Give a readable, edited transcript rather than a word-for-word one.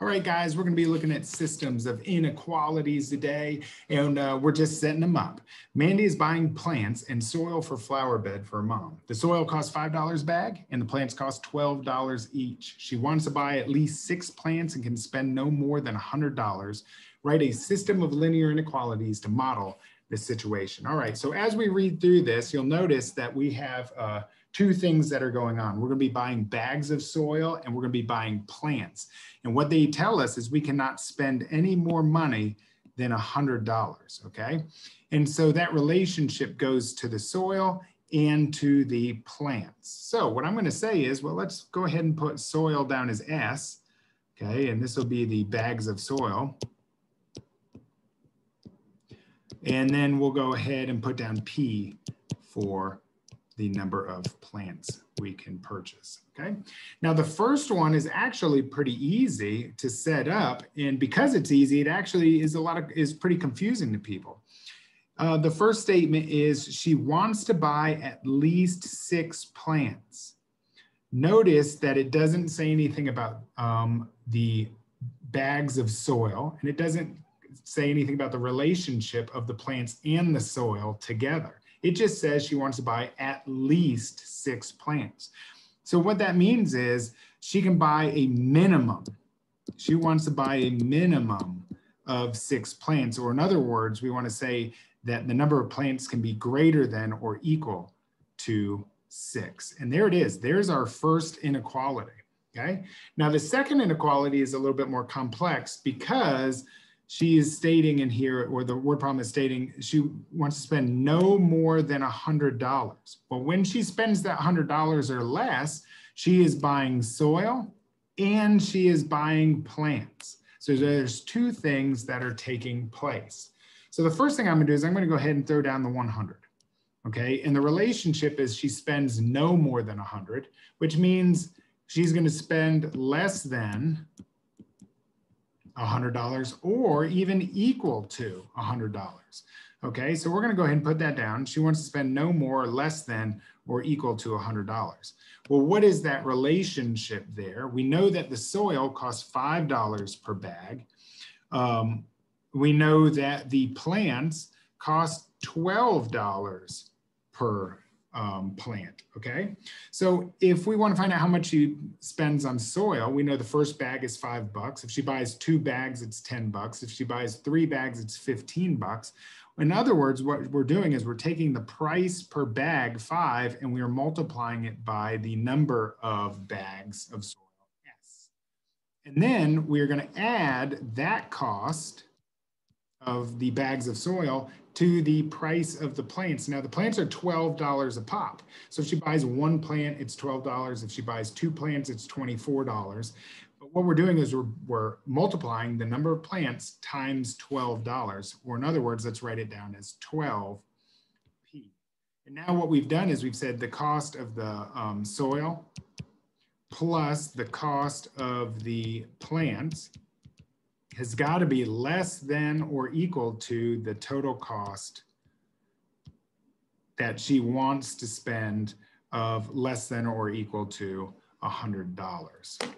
All right, guys, we're going to be looking at systems of inequalities today, and we're just setting them up. Mandy is buying plants and soil for flower bed for her mom. The soil costs $5 a bag, and the plants cost $12 each. She wants to buy at least 6 plants and can spend no more than $100. Write a system of linear inequalities to model this situation. All right, so as we read through this, you'll notice that we have two things that are going on. We're going to be buying bags of soil and we're going to be buying plants. And what they tell us is we cannot spend any more money than $100, okay? And so that relationship goes to the soil and to the plants. So what I'm going to say is, well, let's go ahead and put soil down as S, okay? And this will be the bags of soil. And then we'll go ahead and put down P for the number of plants we can purchase, okay? Now the first one is actually pretty easy to set up, and because it's easy, it actually is pretty confusing to people. The first statement is she wants to buy at least 6 plants. Notice that it doesn't say anything about the bags of soil, and it doesn't say anything about the relationship of the plants and the soil together. It just says she wants to buy at least 6 plants. So what that means is she can buy a minimum. She wants to buy a minimum of 6 plants, or in other words, we want to say that the number of plants can be greater than or equal to 6. And there it is. There's our first inequality, okay? Now the second inequality is a little bit more complex because she is stating in here, or the word problem is stating, she wants to spend no more than $100. Well, when she spends that $100 or less, she is buying soil and she is buying plants. So there's 2 things that are taking place. So the first thing I'm going to do is I'm going to go ahead and throw down the 100. Okay, and the relationship is she spends no more than 100, which means she's going to spend less than $100 or even equal to $100. Okay, so we're going to go ahead and put that down. She wants to spend no more or less than or equal to $100. Well, what is that relationship there? We know that the soil costs $5 per bag. We know that the plants cost $12 per plant, okay? So if we want to find out how much she spends on soil, we know the first bag is $5. If she buys 2 bags, it's $10. If she buys 3 bags, it's $15. In other words, what we're doing is we're taking the price per bag, 5, and we are multiplying it by the number of bags of soil, S. And then we're going to add that cost of the bags of soil to the price of the plants. Now the plants are $12 a pop. So if she buys 1 plant, it's $12. If she buys 2 plants, it's $24. But what we're doing is we're multiplying the number of plants times $12. Or in other words, let's write it down as 12P. And now what we've done is we've said the cost of the soil plus the cost of the plants has got to be less than or equal to the total cost that she wants to spend of less than or equal to $100.